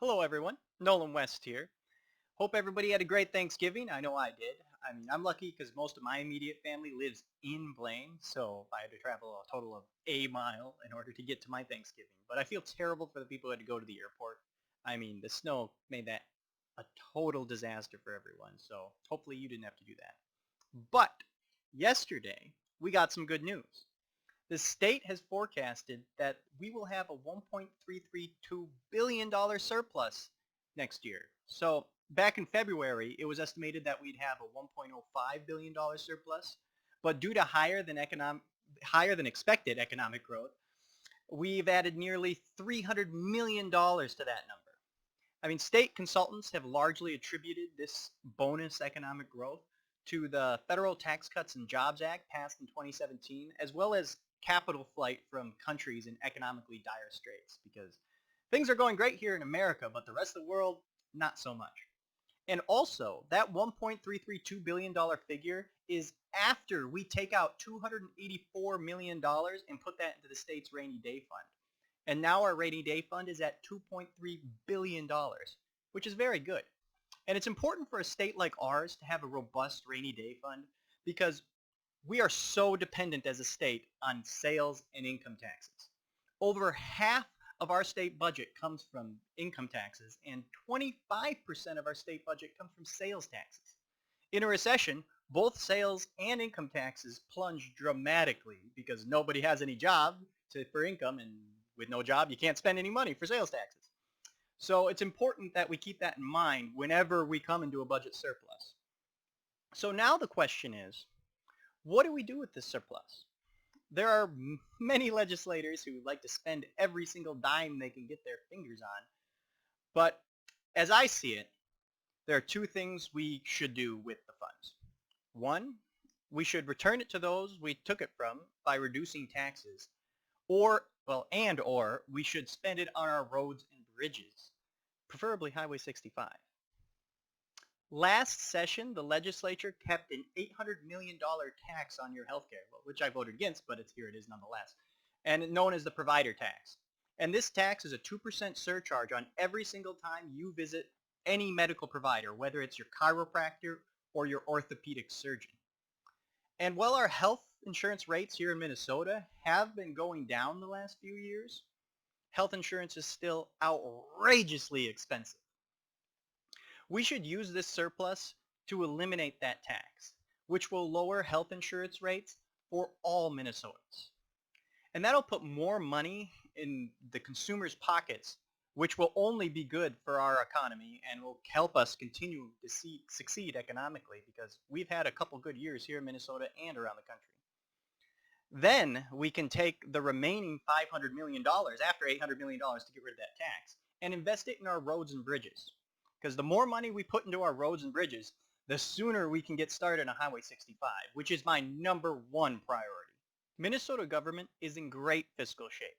Hello everyone, Nolan West here. Hope everybody had a great Thanksgiving. I know I did. I'm lucky because most of my immediate family lives in Blaine, so I had to travel a total of a mile in order to get to my Thanksgiving. But I feel terrible for the people who had to go to the airport. The snow made that a total disaster for everyone, so hopefully you didn't have to do that. But yesterday, we got some good news. The state has forecasted that we will have a $1.332 billion surplus next year. So back in February, it was estimated that we'd have a $1.05 billion surplus. But due to higher than expected economic growth, we've added nearly $300 million to that number. State consultants have largely attributed this bonus economic growth to the Federal Tax Cuts and Jobs Act passed in 2017, as well as capital flight from countries in economically dire straits, because things are going great here in America, but the rest of the world, not so much. And also, that $1.332 billion figure is after we take out $284 million and put that into the state's rainy day fund. And now our rainy day fund is at $2.3 billion, which is very good. And it's important for a state like ours to have a robust rainy day fund because we are so dependent as a state on sales and income taxes. Over half of our state budget comes from income taxes and 25% of our state budget comes from sales taxes. In a recession, both sales and income taxes plunge dramatically because nobody has any job for income, and with no job, you can't spend any money for sales taxes. So it's important that we keep that in mind whenever we come into a budget surplus. So now the question is, what do we do with this surplus? There are many legislators who like to spend every single dime they can get their fingers on. But as I see it, there are two things we should do with the funds. One, we should return it to those we took it from by reducing taxes, or we should spend it on our roads and bridges, preferably Highway 65. Last session, the legislature kept an $800 million tax on your healthcare, which I voted against, but here it is nonetheless, and known as the provider tax. And this tax is a 2% surcharge on every single time you visit any medical provider, whether it's your chiropractor or your orthopedic surgeon. And while our health insurance rates here in Minnesota have been going down the last few years, health insurance is still outrageously expensive. We should use this surplus to eliminate that tax, which will lower health insurance rates for all Minnesotans. And that'll put more money in the consumers' pockets, which will only be good for our economy and will help us continue to succeed economically because we've had a couple good years here in Minnesota and around the country. Then we can take the remaining $500 million after $800 million to get rid of that tax and invest it in our roads and bridges. Because the more money we put into our roads and bridges, the sooner we can get started on Highway 65, which is my number one priority. Minnesota government is in great fiscal shape.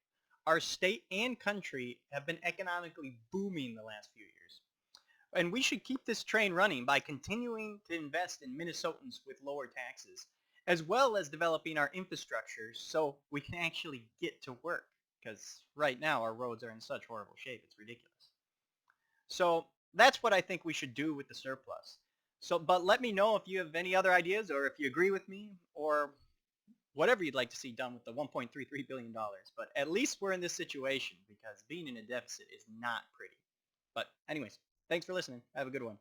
Our state and country have been economically booming the last few years. And we should keep this train running by continuing to invest in Minnesotans with lower taxes, as well as developing our infrastructure so we can actually get to work. Because right now our roads are in such horrible shape, it's ridiculous. So that's what I think we should do with the surplus. But let me know if you have any other ideas or if you agree with me or whatever you'd like to see done with the $1.33 billion. But at least we're in this situation because being in a deficit is not pretty. But anyways, thanks for listening. Have a good one.